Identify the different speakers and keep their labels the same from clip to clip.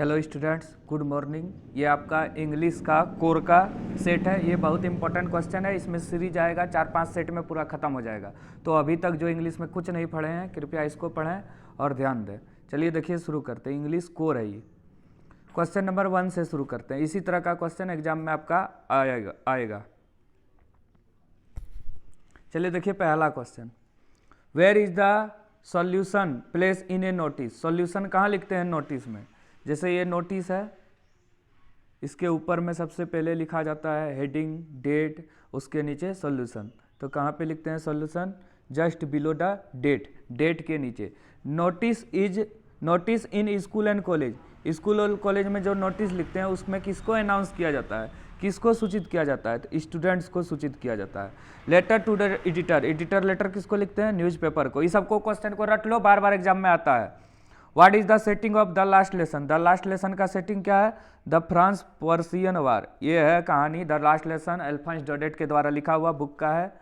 Speaker 1: Hello students, good morning. ये आपका English का कोर का सेट है। ये बहुत इंपॉर्टेंट क्वेश्चन है। इसमें सीरीज आएगा, 4-5 सेट में पूरा खत्म हो जाएगा। तो अभी तक जो इंग्लिश में कुछ नहीं पढ़े हैं, कृपया इसको पढ़ें और ध्यान दें। चलिए देखिए, शुरू करते हैं। इंग्लिश कोर है ये। क्वेश्चन नंबर 1 से शुरू करते हैं। इसी तरह का क्वेश्चन एग्जाम में आपका आएगा। चलिए देखिए, पहला question, where is the solution place in a notice. Solution कहाँ लिखते हैं? नोटिस में। जैसे ये नोटिस है, इसके ऊपर में सबसे पहले लिखा जाता है हेडिंग, डेट, उसके नीचे सॉल्यूशन। तो कहाँ पे लिखते हैं solution? Just below the date, date के नीचे। Notice in school and college. School और कॉलेज में जो नोटिस लिखते हैं उसमें किसको अनाउंस किया जाता है, किसको सूचित किया जाता है? तो स्टूडेंट्स को सूचित किया जाता है। Letter to the editor. Editor letter किसको लिखते हैं? न्यूज़पेपर को। इस सबको क्वेश्चन को रट लो, बार बार एग्जाम में आता है। What is the setting of the last lesson. The last lesson का सेटिंग क्या है? द फ्रांस पर्सियन वार। ये है कहानी। द लास्ट लेसन अल्फोंस डोडेट के द्वारा लिखा हुआ बुक का है।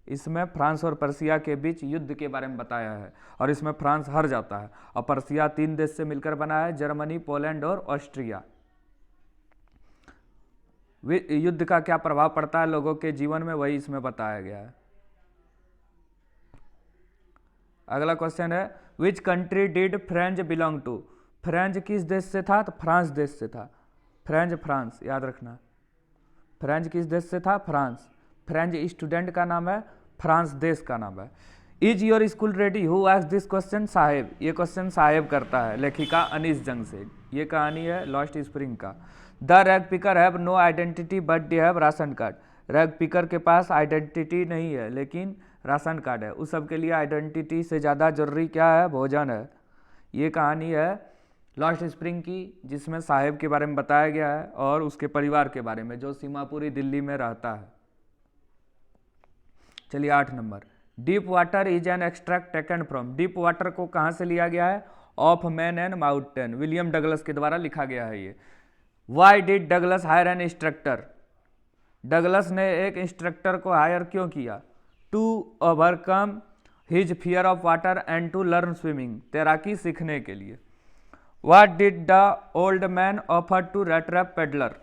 Speaker 1: इसमें फ्रांस और पर्सिया के बीच युद्ध के बारे में बताया है और इसमें फ्रांस हार जाता है और पर्सिया 3 देश से मिलकर बना है, जर्मनी, पोलैंड और ऑस्ट्रिया। युद्ध का क्या प्रभाव पड़ता है लोगों के जीवन में, वही इसमें बताया गया है। अगला क्वेश्चन है, which country did French belong to. French किस देश से था? तो फ्रांस देश से था। फ्रांस, याद रखना। फ्रेंच किस देश से था? फ्रांस। फ्रेंच स्टूडेंट का नाम है, फ्रांस देश का नाम है। Is your school ready? Who asked this question? साहेब। ये क्वेश्चन साहेब करता है, लेखिका अनीस जंग से। ये कहानी है लॉस्ट स्प्रिंग का। The rag picker have no identity but they have ration card. Rag picker के पास आइडेंटिटी नहीं है लेकिन राशन कार्ड है। उस सब के लिए आइडेंटिटी से ज़्यादा जरूरी क्या है? भोजन है। ये कहानी है लॉस्ट स्प्रिंग की, जिसमें साहेब के बारे में बताया गया है और उसके परिवार के बारे में, जो सीमापुरी दिल्ली में रहता है। चलिए 8 नंबर, deep water is an extract taken from. Deep water को कहाँ से लिया गया है? Of man and mountain, William Douglas के द्वारा लिखा गया है ये। Why did Douglas hire an instructor. Douglas ने एक इंस्ट्रक्टर को हायर क्यों किया? To overcome his fear of water and to learn swimming, तैराकी सीखने के लिए। What did the old man offer to rattrap peddler.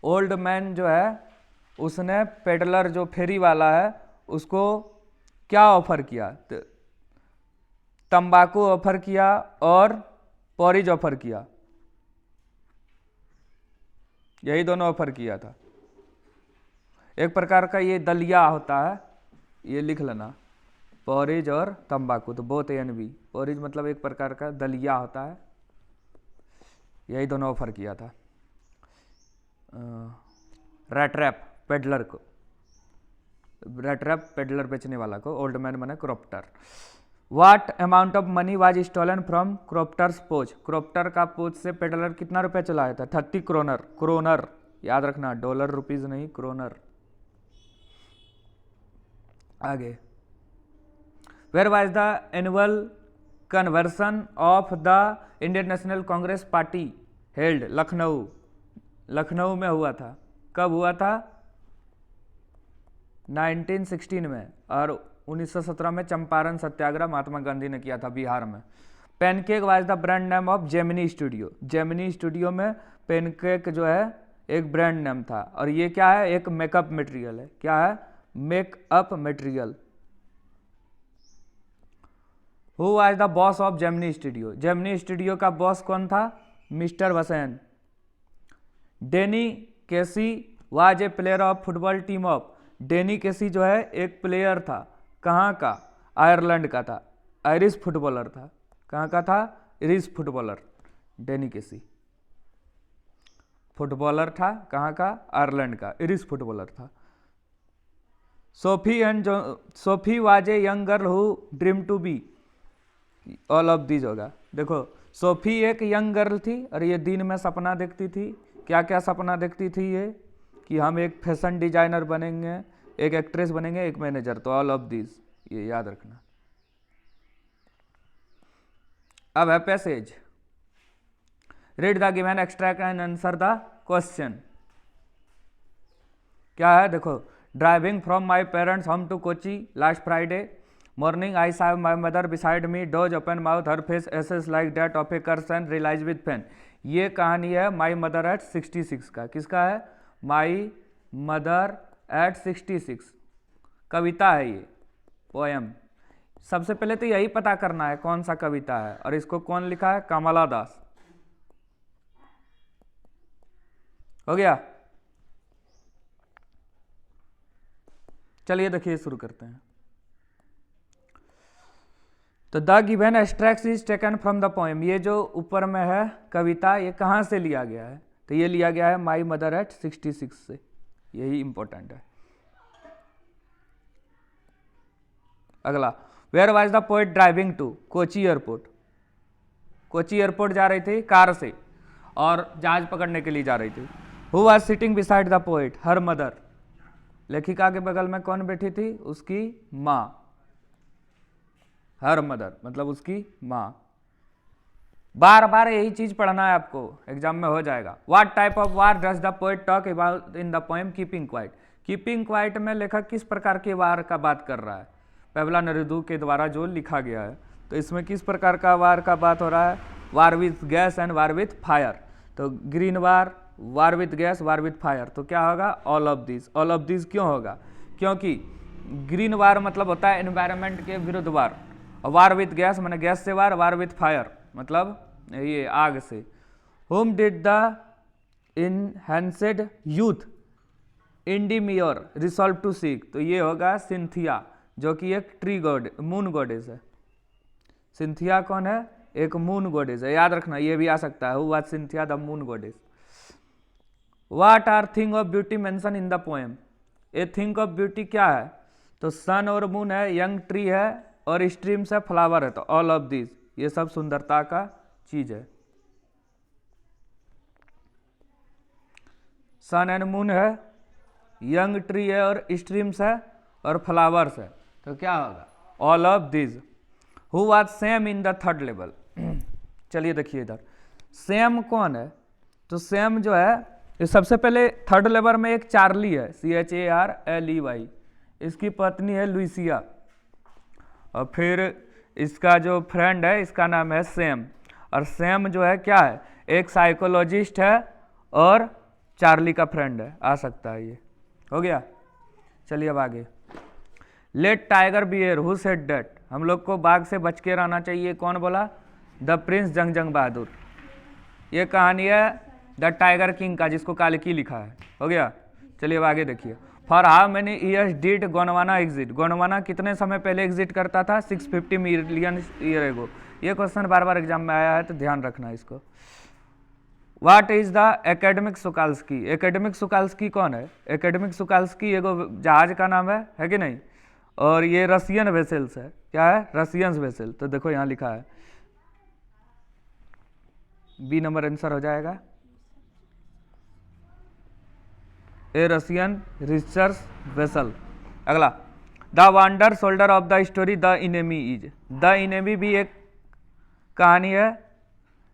Speaker 1: Old man जो है उसने पेडलर जो फेरी वाला है उसको क्या ऑफर किया? तंबाकू ऑफर किया और पॉरिज ऑफर किया। यही दोनों ऑफर किया था। एक प्रकार का ये दलिया होता है, ये लिख लेना, पॉरिज और तंबाकू, तो बोथ एन बी। पॉरिज मतलब एक प्रकार का दलिया होता है। यही दोनों ऑफर किया था रेट्रैप पेडलर को। रेट्रैप पेडलर बेचने वाला को, ओल्ड मैन माने crofter. What amount of money was stolen from crofter's pouch. Crofter का पोच से पेडलर कितना रुपया चलाया था? 30 क्रोनर। क्रोनर याद रखना, डॉलर रुपीज नहीं, क्रोनर। आगे, where was the annual conversion of the Indian National Congress party held? Lucknow. Lucknow में हुआ था। कब हुआ था? 1916 में। और 1917 में चंपारण सत्याग्रह महात्मा गांधी ने किया था बिहार में। Pancake was the brand name of Gemini Studio. Gemini studio में पैनकेक जो है एक ब्रांड नेम था। और ये क्या है? एक मेकअप मटेरियल है। क्या है? Makeup material. Who was the boss of Gemini Studio. Gemini Studio का बॉस कौन था? Mister Vasan. Danny Casey was a player of football team of. Danny Casey जो है एक प्लेयर था। कहाँ का? आयरलैंड का था। आयरिश फुटबॉलर था। कहाँ का था? Irish footballer. Danny Casey footballer था। कहाँ का? आयरलैंड का, आयरिश फुटबॉलर था। Sophie was a young girl who dream to be. All of these होगा। देखो, सोफी एक यंग गर्ल थी और ये दिन में सपना देखती थी। क्या क्या सपना देखती थी ये? कि हम एक फैशन डिजाइनर बनेंगे, एक एक्ट्रेस बनेंगे, एक मैनेजर। तो ऑल ऑफ दिस, ये याद रखना। अब है passage. Read the given extract and answer the question. क्या है? देखो, driving from my parents home to Kochi last Friday. Morning I saw my mother beside me, doze open mouth, her face ashen like that of a corpse realise with pain. ये कहानी है my mother eight 66 का। किसका है? My mother eight 66। कविता है ये, poem. सबसे पहले तो यही पता करना है कौन सा कविता है, और इसको कौन लिखा है? कमला दास। हो गया? चलिए देखिए, शुरू करते हैं। तो the given extract is taken from the poem. ये जो ऊपर में है कविता, ये कहाँ से लिया गया है? तो ये लिया गया है माई मदर एट 66 से। यही इंपॉर्टेंट है। अगला, where was the poet driving to? Kochi airport. Kochi airport जा रही थी कार से और जहाज पकड़ने के लिए जा रही थी। Who was sitting beside the poet? Her mother. लेखिका के बगल में कौन बैठी थी? उसकी माँ। हर मदर मतलब उसकी माँ। बार बार यही चीज पढ़ना है आपको, एग्जाम में हो जाएगा। What type of war does the poet talk about in the poem keeping quiet? Keeping quiet में लेखक किस प्रकार के वार का बात कर रहा है? पहला नेरुदा के द्वारा जो लिखा गया है। तो इसमें किस प्रकार का वार का बात हो रहा है? War with gas and war with fire. तो green war, war with gas, war with fire. तो क्या होगा? All of this. All of this क्यों होगा? क्योंकि ग्रीन वार मतलब होता है एनवायरनमेंट के विरुद्ध वार, और वार विथ गैस मैंने गैस से वार, वार विथ फायर मतलब ये आग से। How did the enhanced youth Endymion resolve to seek? तो ये होगा सिंथिया, जो कि एक ट्री गॉड, मून गॉडेस है। सिंथिया कौन है? एक मून गॉडेस है, याद रखना, ये भी आ सकता है। Who was Cynthia the moon goddess? What are thing of beauty mention in the poem? A thing of beauty क्या है? तो सन और मून है, यंग ट्री है, और स्ट्रीम्स है, फ्लावर है। तो ऑल ऑफ दिस, ये सब सुंदरता का चीज है। सन एंड मून है, यंग ट्री है, और स्ट्रीम्स है, और फ्लावर्स है। तो क्या होगा? All of this. Who was Sam in the third level? चलिए देखिए इधर, सैम कौन है? तो सैम जो है, ये सबसे पहले थर्ड लेवल में एक चार्ली है, CHARLEY। इसकी पत्नी है लुइसिया, और फिर इसका जो फ्रेंड है इसका नाम है सैम। और सैम जो है क्या है? एक साइकोलॉजिस्ट है और चार्ली का फ्रेंड है, आ सकता है ये। हो गया? चलिए अब आगे। Let tiger bear, who said that? हम लोग को बाघ से बच के रहना चाहिए, कौन बोला? द प्रिंस जंग बहादुर। ये कहानी है द टाइगर किंग का, जिसको कालिकी लिखा है। हो गया? चलिए अब आगे देखिए। For how many years did Gondwana exit? Gondwana कितने समय पहले एग्जिट करता था? 650 मिलियन ईयर एगो। ये क्वेश्चन बार बार एग्जाम में आया है, तो ध्यान रखना इसको। What is the academic Sukalski? Academic Sukalski कौन है? एकेडमिक सुकाल्स्की एगो जहाज का नाम है कि नहीं? और ये रशियन वेसल्स है। क्या है? Russian vessel. तो देखो यहाँ लिखा है, बी नंबर आंसर हो जाएगा। ए रशियन रिसर्च वेसल। अगला, the wonder shoulder of the story the enemy is? The enemy भी एक कहानी है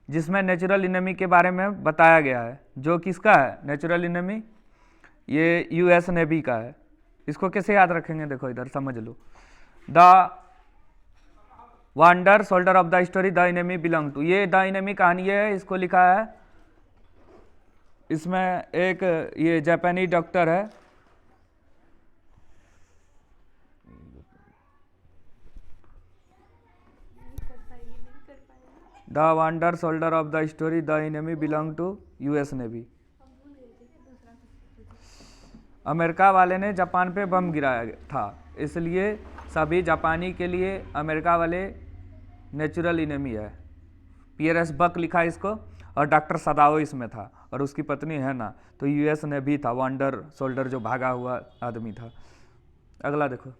Speaker 1: जिसमें नेचुरल इनेमी के बारे में बताया गया है। जो किसका है नेचुरल इनेमी? ये US नेवी का है। इसको कैसे याद रखेंगे? देखो इधर समझ लो। The wonder shoulder of the story the enemy belong to, ये द इनेमी कहानी है, इसको लिखा है, इसमें एक ये जापानी डॉक्टर है, the wonder shoulder of the story the enemy belong to US navy. America वाले ने जापान पे बम गिराया था, इसलिए सभी जापानी के लिए अमेरिका वाले नेचुरल इनेमी है। PRS बक लिखा इसको, और डॉक्टर सदाओ इसमें था, और उसकी पत्नी है ना, तो US ने भी था, वंडर शोल्डर जो भागा हुआ आदमी था। अगला देखो,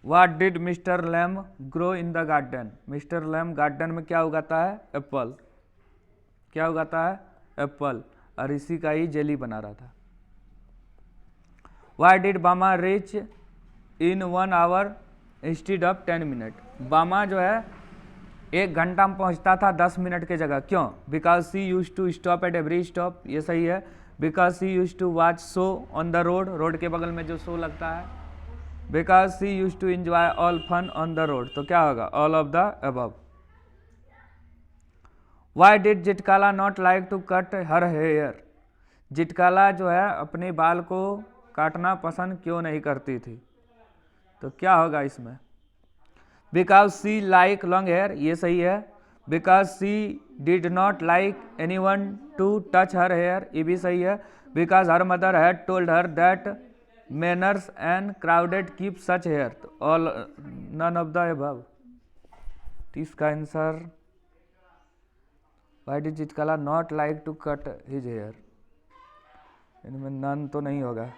Speaker 1: what did mister Lam grow in the garden? Mister Lam garden में क्या उगाता है? एप्पल। क्या उगाता है? एप्पल, और इसी का ही जेली बना रहा था। Why did Bama reach in 1 hour instead of 10 minutes? Bama जो है 1 घंटा में पहुंचता था 10 मिनट के जगह, क्यों? Because she use to stop at every stop. ये सही है, because she use to watch show on the road, road के बगल में जो शो लगता है। Because she use to enjoy all fun on the road, तो क्या होगा, all of the above. Why did Zitkala not like to cut her hair, Zitkala जो है अपने बाल को काटना पसंद क्यों नहीं करती थी, तो क्या होगा इसमें, because she like long hair, ये सही है। Because she did not like anyone to touch her hair, ये भी सही है। Because her mother had told her that manners and crowded keep such hair, तो all none of the above. इसका answer, why did Zitkala not like to cut his hair, इनमें none तो नहीं होगा,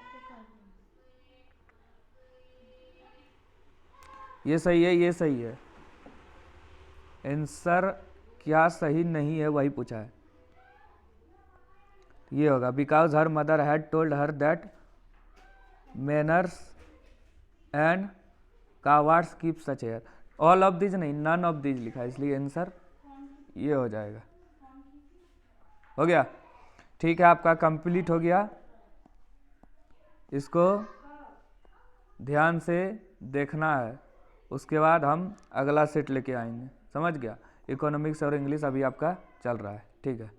Speaker 1: ये सही है, ये सही है। आंसर क्या सही नहीं है वही पूछा है, ये होगा because her mother had told her that manners and cowards keep such hair. All of this नहीं, नन ऑफ दिस लिखा है, इसलिए आंसर ये हो जाएगा। हो गया, ठीक है, आपका कंप्लीट हो गया। इसको ध्यान से देखना है, उसके बाद हम अगला सेट लेके आएंगे। समझ गया, इकोनॉमिक्स और इंग्लिश अभी आपका चल रहा है, ठीक है।